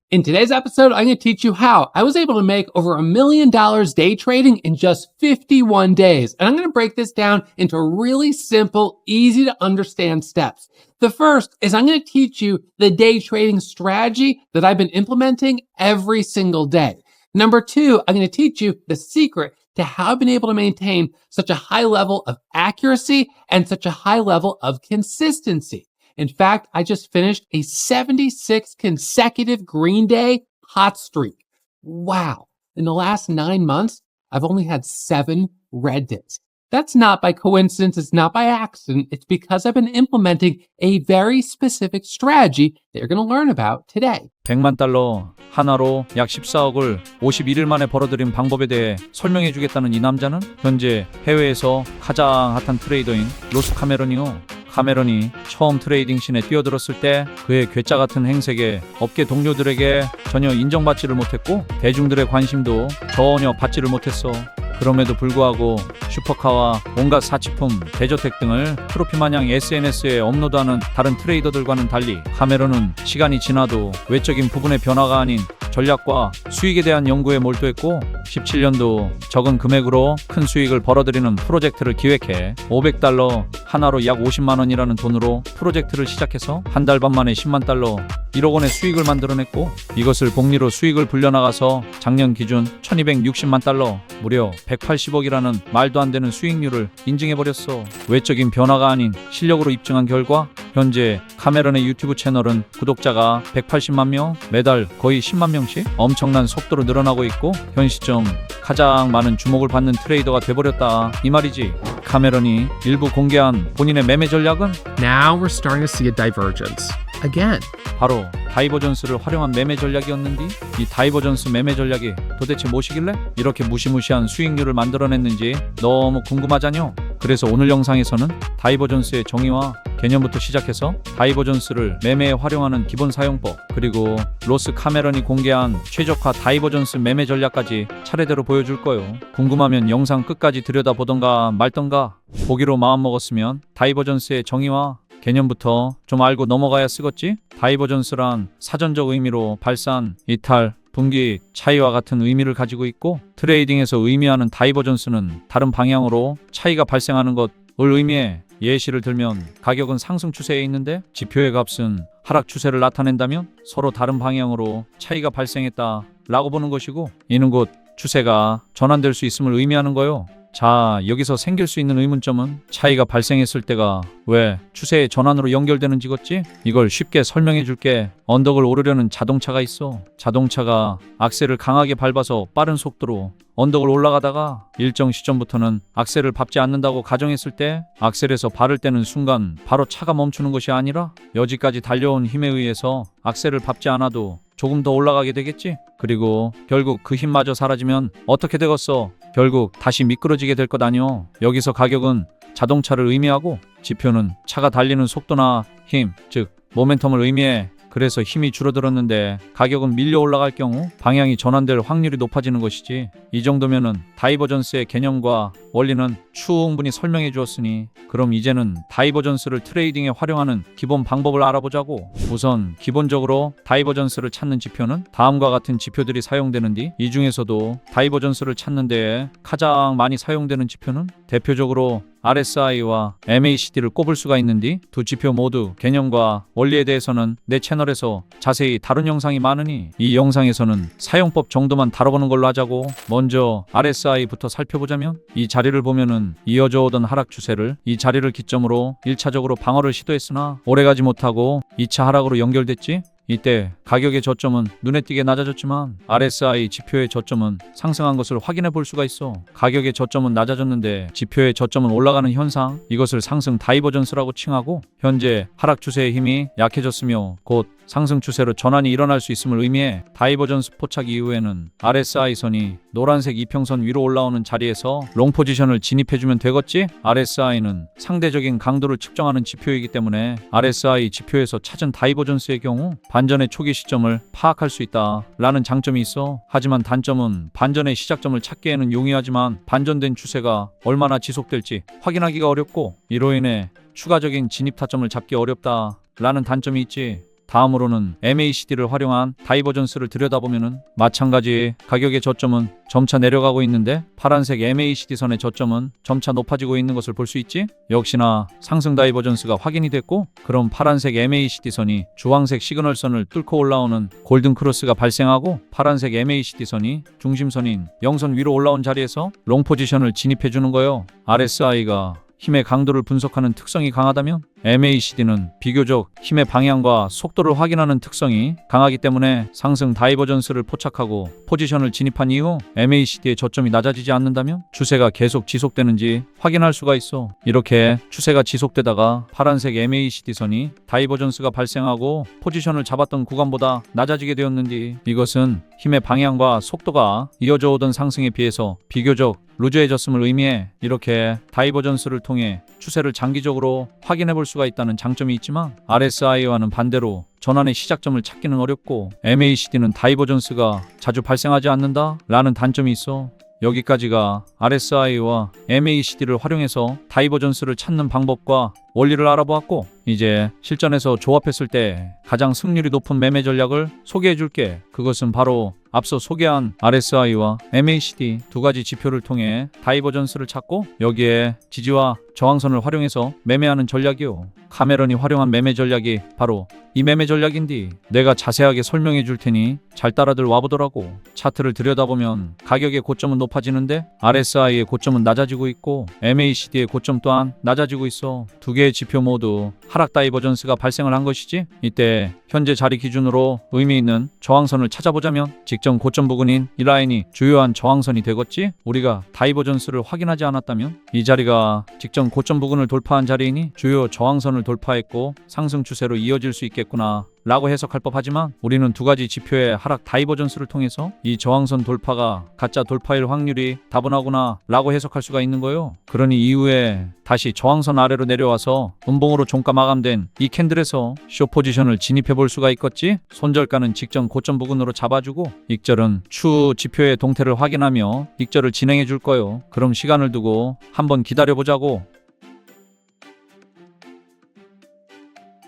In today's episode, I'm going to teach you how I was able to make over $1 million day trading in just 51 days. And I'm going to break this down into really simple, easy to understand steps. The first is I'm going to teach you the day trading strategy that I've been implementing every single day. Number two, I'm going to teach you the secret to how I've been able to maintain such a high level of accuracy and such a high level of consistency. In fact, I just finished a 76 consecutive green day hot streak. Wow. In the last 9 months, I've only had 7 red days. That's not by coincidence. It's not by accident. It's because I've been implementing a very specific strategy that you're going to learn about today. 100만 달러 하나로 약 14억을 51일 만에 벌어들인 방법에 대해 설명해 주겠다는 이 남자는 현재 해외에서 가장 핫한 트레이더인 로스 카메론이요. 카메론이 처음 트레이딩 씬에 뛰어들었을 때 그의 괴짜 같은 행색에 업계 동료들에게 전혀 인정받지를 못했고 대중들의 관심도 전혀 받지를 못했어. 그럼에도 불구하고 슈퍼카와 온갖 사치품, 대저택 등을 트로피 마냥 SNS에 업로드하는 다른 트레이더들과는 달리 카메론은 시간이 지나도 외적인 부분의 변화가 아닌 전략과 수익에 대한 연구에 몰두했고 17년도 적은 금액으로 큰 수익을 벌어들이는 프로젝트를 기획해 500달러 하나로 약 50만 원이라는 돈으로 프로젝트를 시작해서 한 달 반 만에 10만 달러 1억 원의 수익을 만들어냈고 이것을 복리로 수익을 불려나가서 작년 기준 1260만 달러 무려 180억이라는 말도 안 되는 수익률을 인증해버렸어. 외적인 변화가 아닌 실력으로 입증한 결과 현재 카메론의 유튜브 채널은 구독자가 180만 명, 매달 거의 10만 명씩 엄청난 속도로 늘어나고 있고 현 시점 가장 많은 주목을 받는 트레이더가 돼버렸다 이 말이지. 카메론이 일부 공개한 본인의 매매 전략은 Now we're starting to see a divergence. Again. 바로 다이버전스를 활용한 매매 전략이었는데 이 다이버전스 매매 전략이 도대체 무엇이길래 이렇게 무시무시한 수익률을 만들어냈는지 너무 궁금하잖요. 그래서 오늘 영상에서는 다이버전스의 정의와 개념부터 시작해서 다이버전스를 매매에 활용하는 기본 사용법 그리고 로스 카메론이 공개한 최적화 다이버전스 매매 전략까지 차례대로 보여줄 거요. 궁금하면 영상 끝까지 들여다보던가 말던가. 보기로 마음먹었으면 다이버전스의 정의와 개념부터 좀 알고 넘어가야 쓰겠지? 다이버전스란 사전적 의미로 발산, 이탈, 분기, 차이와 같은 의미를 가지고 있고 트레이딩에서 의미하는 다이버전스는 다른 방향으로 차이가 발생하는 것을 의미해. 예시를 들면 가격은 상승 추세에 있는데 지표의 값은 하락 추세를 나타낸다면 서로 다른 방향으로 차이가 발생했다 라고 보는 것이고 이는 곧 추세가 전환될 수 있음을 의미하는 거요. 자, 여기서 생길 수 있는 의문점은 차이가 발생했을 때가 왜 추세의 전환으로 연결되는지겠지? 이걸 쉽게 설명해 줄게. 언덕을 오르려는 자동차가 있어. 자동차가 악셀을 강하게 밟아서 빠른 속도로 언덕을 올라가다가 일정 시점부터는 악셀을 밟지 않는다고 가정했을 때 악셀에서 발을 떼는 순간 바로 차가 멈추는 것이 아니라 여지까지 달려온 힘에 의해서 악셀을 밟지 않아도 조금 더 올라가게 되겠지? 그리고 결국 그 힘마저 사라지면 어떻게 되겠어? 결국 다시 미끄러지게 될 것 아니오. 여기서 가격은 자동차를 의미하고 지표는 차가 달리는 속도나 힘, 즉 모멘텀을 의미해. 그래서 힘이 줄어들었는데 가격은 밀려 올라갈 경우 방향이 전환될 확률이 높아지는 것이지. 이 정도면은 다이버전스의 개념과 원리는 충분히 설명해 주었으니 그럼 이제는 다이버전스를 트레이딩에 활용하는 기본 방법을 알아보자고. 우선 기본적으로 다이버전스를 찾는 지표는 다음과 같은 지표들이 사용되는데 이 중에서도 다이버전스를 찾는 데에 가장 많이 사용되는 지표는 대표적으로 RSI와 MACD를 꼽을 수가 있는데 두 지표 모두 개념과 원리에 대해서는 내 채널에서 자세히 다룬 영상이 많으니 이 영상에서는 사용법 정도만 다뤄보는 걸로 하자고. 먼저 RSI부터 살펴보자면 이 자리를 보면은 이어져 오던 하락 추세를 이 자리를 기점으로 1차적으로 방어를 시도했으나 오래가지 못하고 2차 하락으로 연결됐지. 이때 가격의 저점은 눈에 띄게 낮아졌지만 RSI 지표의 저점은 상승한 것을 확인해 볼 수가 있어. 가격의 저점은 낮아졌는데 지표의 저점은 올라가는 현상, 이것을 상승 다이버전스라고 칭하고 현재 하락 추세의 힘이 약해졌으며 곧 상승 추세로 전환이 일어날 수 있음을 의미해. 다이버전스 포착 이후에는 RSI선이 노란색 이평선 위로 올라오는 자리에서 롱 포지션을 진입해주면 되겠지? RSI는 상대적인 강도를 측정하는 지표이기 때문에 RSI 지표에서 찾은 다이버전스의 경우 반전의 초기 시점을 파악할 수 있다 라는 장점이 있어. 하지만 단점은 반전의 시작점을 찾기에는 용이하지만 반전된 추세가 얼마나 지속될지 확인하기가 어렵고 이로 인해 추가적인 진입 타점을 잡기 어렵다 라는 단점이 있지. 다음으로는 MACD를 활용한 다이버전스를 들여다보면은 마찬가지 가격의 저점은 점차 내려가고 있는데 파란색 MACD 선의 저점은 점차 높아지고 있는 것을 볼 수 있지? 역시나 상승 다이버전스가 확인이 됐고, 그럼 파란색 MACD 선이 주황색 시그널선을 뚫고 올라오는 골든 크로스가 발생하고, 파란색 MACD 선이 중심선인 0선 위로 올라온 자리에서 롱 포지션을 진입해 주는 거예요. RSI가 힘의 강도를 분석하는 특성이 강하다면 MACD는 비교적 힘의 방향과 속도를 확인하는 특성이 강하기 때문에 상승 다이버전스를 포착하고 포지션을 진입한 이후 MACD의 저점이 낮아지지 않는다면 추세가 계속 지속되는지 확인할 수가 있어. 이렇게 추세가 지속되다가 파란색 MACD 선이 다이버전스가 발생하고 포지션을 잡았던 구간보다 낮아지게 되었는지, 이것은 힘의 방향과 속도가 이어져 오던 상승에 비해서 비교적 루즈해졌음을 의미해. 이렇게 다이버전스를 통해 추세를 장기적으로 확인해 볼 수가 있다는 장점이 있지만, RSI와는 반대로 전환의 시작점을 찾기는 어렵고 MACD는 다이버전스가 자주 발생하지 않는다 라는 단점이 있어. 여기까지가 RSI와 MACD를 활용해서 다이버전스를 찾는 방법과 원리를 알아보았고, 이제 실전에서 조합했을 때 가장 승률이 높은 매매 전략을 소개해 줄게. 그것은 바로 앞서 소개한 RSI와 MACD 두 가지 지표를 통해 다이버전스를 찾고 여기에 지지와 저항선을 활용해서 매매하는 전략이요. 카메런이 활용한 매매 전략이 바로 이 매매 전략인데, 내가 자세하게 설명해 줄 테니 잘 따라들 와보더라고. 차트를 들여다보면 가격의 고점은 높아지는데 RSI의 고점은 낮아지고 있고 MACD의 고점 또한 낮아지고 있어. 두 개의 지표 모두 하락 다이버전스가 발생을 한 것이지. 이때 현재 자리 기준으로 의미 있는 저항선을 찾아보자면 직전 고점 부근인 이 라인이 주요한 저항선이 되겠지. 우리가 다이버전스를 확인하지 않았다면 이 자리가 직전 고점 부근을 돌파한 자리이니 주요 저항선을 돌파했고 상승 추세로 이어질 수 있겠구나 라고 해석할 법하지만, 우리는 두 가지 지표의 하락 다이버전스를 통해서 이 저항선 돌파가 가짜 돌파일 확률이 다분하구나 라고 해석할 수가 있는 거예요. 그러니 이후에 다시 저항선 아래로 내려와서 음봉으로 종가 마감된 이 캔들에서 숏 포지션을 진입해 볼 수가 있겠지. 손절가는 직전 고점 부근으로 잡아주고 익절은 추후 지표의 동태를 확인하며 익절을 진행해 줄 거예요. 그럼 시간을 두고 한번 기다려 보자고.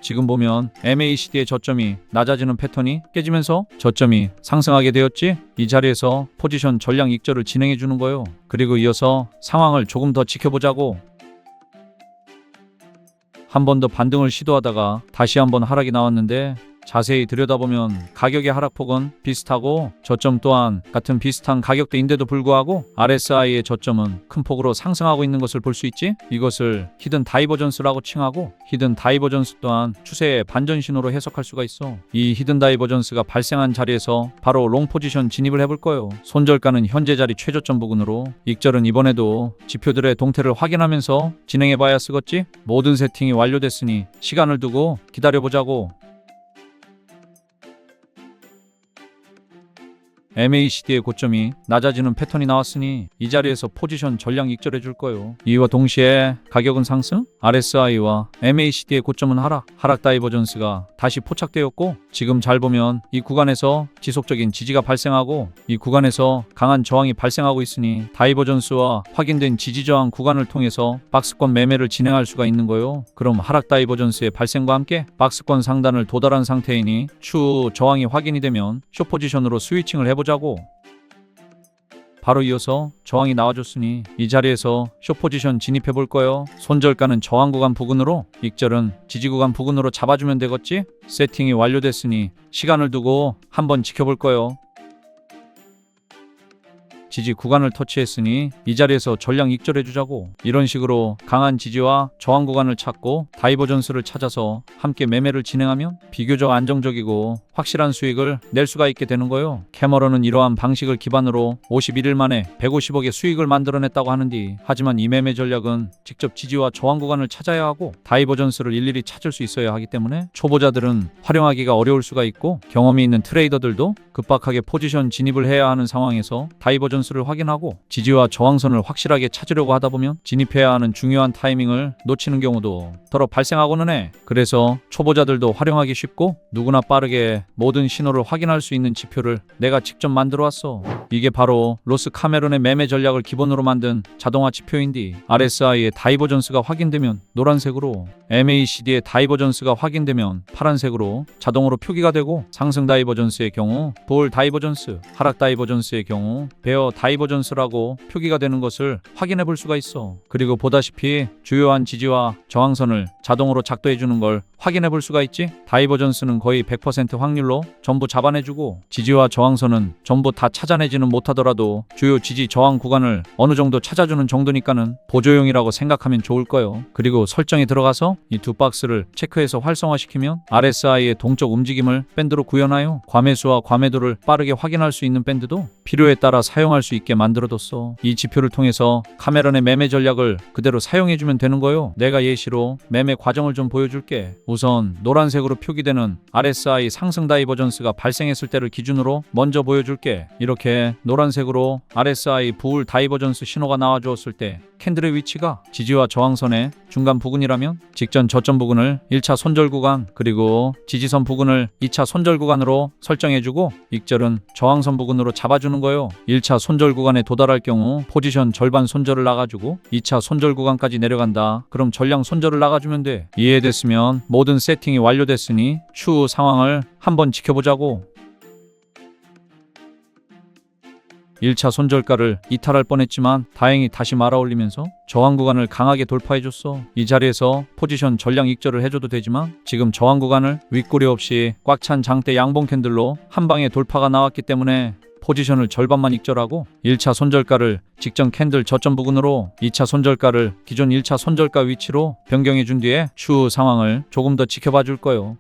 지금 보면 MACD의 저점이 낮아지는 패턴이 깨지면서 저점이 상승하게 되었지. 이 자리에서 포지션 전량 익절을 진행해 주는 거예요. 그리고 이어서 상황을 조금 더 지켜보자고. 한 번 더 반등을 시도하다가 다시 한번 하락이 나왔는데, 자세히 들여다보면 가격의 하락폭은 비슷하고 저점 또한 같은 비슷한 가격대인데도 불구하고 RSI의 저점은 큰 폭으로 상승하고 있는 것을 볼 수 있지. 이것을 히든 다이버전스라고 칭하고, 히든 다이버전스 또한 추세의 반전 신호로 해석할 수가 있어. 이 히든 다이버전스가 발생한 자리에서 바로 롱 포지션 진입을 해볼 거예요. 손절가는 현재 자리 최저점 부근으로, 익절은 이번에도 지표들의 동태를 확인하면서 진행해봐야 쓰겠지. 모든 세팅이 완료됐으니 시간을 두고 기다려보자고. MACD의 고점이 낮아지는 패턴이 나왔으니 이 자리에서 포지션 전량 익절해 줄 거예요. 이와 동시에 가격은 상승, RSI와 MACD의 고점은 하락 다이버전스가 다시 포착되었고, 지금 잘 보면 이 구간에서 지속적인 지지가 발생하고 이 구간에서 강한 저항이 발생하고 있으니 다이버전스와 확인된 지지 저항 구간을 통해서 박스권 매매를 진행할 수가 있는 거예요. 그럼 하락 다이버전스의 발생과 함께 박스권 상단을 도달한 상태이니 추후 저항이 확인이 되면 숏 포지션으로 스위칭을 해보자고. 바로 이어서 저항이 나와줬으니 이 자리에서 숏 포지션 진입해 볼 거예요. 손절가는 저항 구간 부근으로, 익절은 지지 구간 부근으로 잡아주면 되겠지. 세팅이 완료됐으니 시간을 두고 한번 지켜볼 거예요. 지지 구간을 터치했으니 이 자리에서 전량 익절해 주자고. 이런 식으로 강한 지지와 저항 구간을 찾고 다이버전스를 찾아서 함께 매매를 진행하면 비교적 안정적이고 확실한 수익을 낼 수가 있게 되는 거예요. 캐머런은 이러한 방식을 기반으로 51일 만에 150억의 수익을 만들어냈다고 하는데, 하지만 이 매매 전략은 직접 지지와 저항 구간을 찾아야 하고 다이버전스를 일일이 찾을 수 있어야 하기 때문에 초보자들은 활용하기가 어려울 수가 있고, 경험이 있는 트레이더들도 급박하게 포지션 진입을 해야 하는 상황에서 다이버전스를 확인하고 지지와 저항선을 확실하게 찾으려고 하다 보면 진입해야 하는 중요한 타이밍을 놓치는 경우도 더러 발생하고는 해. 그래서 초보자들도 활용하기 쉽고 누구나 빠르게 모든 신호를 확인할 수 있는 지표를 내가 직접 만들어 왔어. 이게 바로 로스 카메론의 매매 전략을 기본으로 만든 자동화 지표인데 RSI의 다이버전스가 확인되면 노란색으로, MACD의 다이버전스가 확인되면 파란색으로 자동으로 표기가 되고, 상승 다이버전스의 경우 볼 다이버전스, 하락 다이버전스의 경우 베어 다이버전스라고 표기가 되는 것을 확인해 볼 수가 있어. 그리고 보다시피 주요한 지지와 저항선을 자동으로 작도해 주는 걸 확인해 볼 수가 있지. 다이버전스는 거의 100% 확률로 전부 잡아내주고, 지지와 저항선은 전부 다 찾아내지는 못하더라도 주요 지지 저항 구간을 어느 정도 찾아주는 정도니까는 보조용이라고 생각하면 좋을 거예요. 그리고 설정에 들어가서 이 두 박스를 체크해서 활성화시키면 RSI의 동적 움직임을 밴드로 구현하여 과매수와 과매도를 빠르게 확인할 수 있는 밴드도 필요에 따라 사용할 수 있게 만들어뒀어. 이 지표를 통해서 카메론의 매매 전략을 그대로 사용해주면 되는 거요. 내가 예시로 매매 과정을 좀 보여줄게. 우선 노란색으로 표기되는 RSI 상승 다이버전스가 발생했을 때를 기준으로 먼저 보여줄게. 이렇게 노란색으로 RSI 부울 다이버전스 신호가 나와주었을 때 캔들의 위치가 지지와 저항선의 중간 부근이라면 직전 저점 부근을 1차 손절 구간, 그리고 지지선 부근을 2차 손절 구간으로 설정해주고, 익절은 저항선 부근으로 잡아주는 거요. 1차 손절 구간에 도달할 경우 포지션 절반 손절을 나가주고 2차 손절 구간까지 내려간다. 그럼 전량 손절을 나가주면 돼. 이해됐으면 모든 세팅이 완료됐으니 추후 상황을 한번 지켜보자고. 1차 손절가를 이탈할 뻔했지만 다행히 다시 말아올리면서 저항 구간을 강하게 돌파해줬어. 이 자리에서 포지션 전량 익절을 해줘도 되지만 지금 저항 구간을 윗꼬리 없이 꽉 찬 장대 양봉 캔들로 한 방에 돌파가 나왔기 때문에 포지션을 절반만 익절하고 1차 손절가를 직전 캔들 저점 부근으로, 2차 손절가를 기존 1차 손절가 위치로 변경해 준 뒤에 추후 상황을 조금 더 지켜봐 줄 거예요.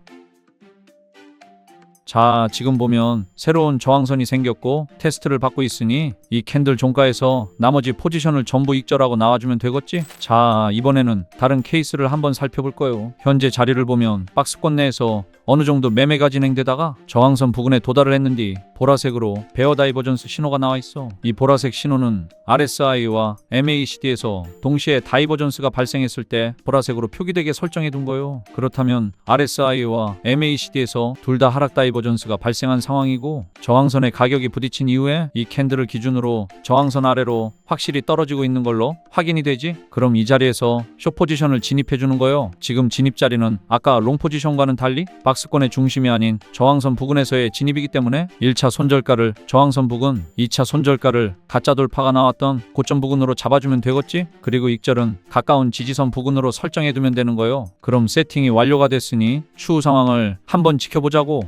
자, 지금 보면 새로운 저항선이 생겼고 테스트를 받고 있으니 이 캔들 종가에서 나머지 포지션을 전부 익절하고 나와주면 되겠지? 자, 이번에는 다른 케이스를 한번 살펴볼 거예요. 현재 자리를 보면 박스권 내에서 어느 정도 매매가 진행되다가 저항선 부근에 도달을 했는데 보라색으로 베어 다이버전스 신호가 나와 있어. 이 보라색 신호는 RSI와 MACD에서 동시에 다이버전스가 발생했을 때 보라색으로 표기되게 설정해 둔 거예요. 그렇다면 RSI와 MACD에서 둘 다 하락 다이버전스가 발생한 상황이고, 저항선의 가격이 부딪힌 이후에 이 캔들을 기준으로 저항선 아래로 확실히 떨어지고 있는 걸로 확인이 되지. 그럼 이 자리에서 숏 포지션을 진입해 주는 거예요. 지금 진입 자리는 아까 롱 포지션과는 달리 박스권의 중심이 아닌 저항선 부근에서의 진입이기 때문에 1차 손절가를 저항선 부근, 2차 손절가를 가짜 돌파가 나왔던 고점 부근으로 잡아주면 되겠지. 그리고 익절은 가까운 지지선 부근으로 설정해 두면 되는 거예요. 그럼 세팅이 완료가 됐으니 추후 상황을 한번 지켜보자고.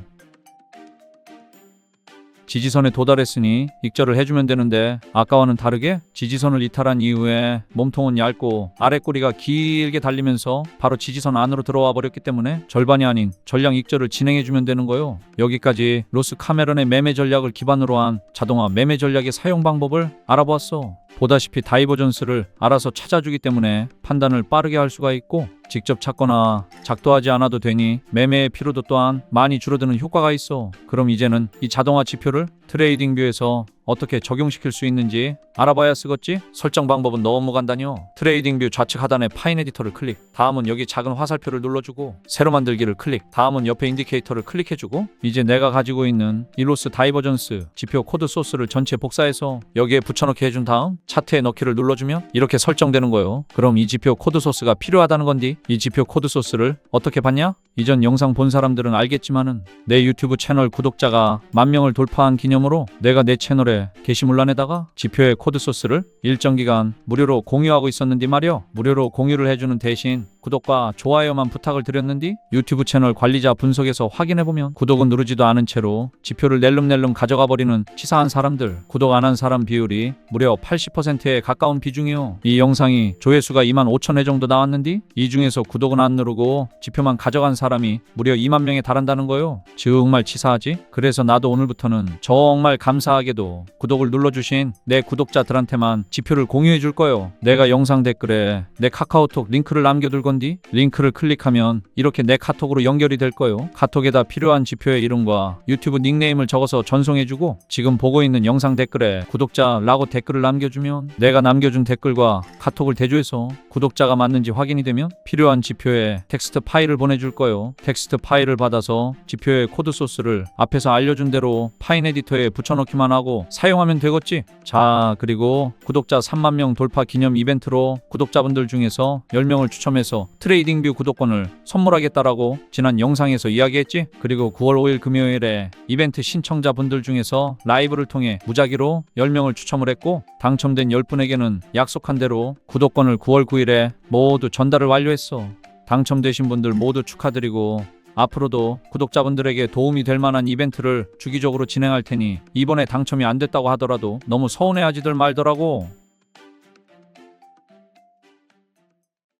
지지선에 도달했으니 익절을 해주면 되는데 아까와는 다르게 지지선을 이탈한 이후에 몸통은 얇고 아랫꼬리가 길게 달리면서 바로 지지선 안으로 들어와 버렸기 때문에 절반이 아닌 전량 익절을 진행해주면 되는 거요. 여기까지 로스 카메론의 매매 전략을 기반으로 한 자동화 매매 전략의 사용 방법을 알아보았어. 보다시피 다이버전스를 알아서 찾아주기 때문에 판단을 빠르게 할 수가 있고, 직접 찾거나 작도하지 않아도 되니 매매의 피로도 또한 많이 줄어드는 효과가 있어. 그럼 이제는 이 자동화 지표를 트레이딩 뷰에서 어떻게 적용시킬 수 있는지 알아봐야 쓰겠지? 설정 방법은 너무 간단해요. 트레이딩 뷰 좌측 하단에 파인 에디터를 클릭, 다음은 여기 작은 화살표를 눌러주고 새로 만들기를 클릭, 다음은 옆에 인디케이터를 클릭해주고, 이제 내가 가지고 있는 일로스 다이버전스 지표 코드 소스를 전체 복사해서 여기에 붙여넣기 해준 다음 차트에 넣기를 눌러주면 이렇게 설정되는 거예요. 그럼 이 지표 코드 소스가 필요하다는 건디, 이 지표 코드 소스를 어떻게 봤냐? 이전 영상 본 사람들은 알겠지만은 내 유튜브 채널 구독자가 10,000명을 돌파한 기념으로 내가 내 채널에 게시물란에다가 지표의 코드 소스를 일정 기간 무료로 공유하고 있었는데 말이요. 무료로 공유를 해주는 대신 구독과 좋아요만 부탁을 드렸는데 유튜브 채널 관리자 분석에서 확인해보면 구독은 누르지도 않은 채로 지표를 낼름낼름 가져가 버리는 치사한 사람들, 구독 안 한 사람 비율이 무려 80%에 가까운 비중이요. 이 영상이 조회수가 25,000회 정도 나왔는데 이 중에서 구독은 안 누르고 지표만 가져간 사람이 무려 20,000명에 달한다는 거요. 정말 치사하지? 그래서 나도 오늘부터는 정말 감사하게도 구독을 눌러주신 내 구독자들한테만 지표를 공유해 줄 거요. 내가 영상 댓글에 내 카카오톡 링크를 남겨둘 건데 건디? 링크를 클릭하면 이렇게 내 카톡으로 연결이 될 거요. 카톡에다 필요한 지표의 이름과 유튜브 닉네임을 적어서 전송해주고 지금 보고 있는 영상 댓글에 구독자라고 댓글을 남겨주면 내가 남겨준 댓글과 카톡을 대조해서 구독자가 맞는지 확인이 되면 필요한 지표에 텍스트 파일을 보내줄 거요. 텍스트 파일을 받아서 지표의 코드 소스를 앞에서 알려준 대로 파인 에디터에 붙여넣기만 하고 사용하면 되겠지. 자, 그리고 구독자 3만 명 돌파 기념 이벤트로 구독자분들 중에서 10명을 추첨해서 트레이딩뷰 구독권을 선물하겠다라고 지난 영상에서 이야기했지. 그리고 9월 5일 금요일에 이벤트 신청자분들 중에서 라이브를 통해 무작위로 10명을 추첨을 했고 당첨된 10분에게는 약속한 대로 구독권을 9월 9일에 모두 전달을 완료했어. 당첨되신 분들 모두 축하드리고 앞으로도 구독자분들에게 도움이 될 만한 이벤트를 주기적으로 진행할 테니 이번에 당첨이 안 됐다고 하더라도 너무 서운해하지들 말더라고.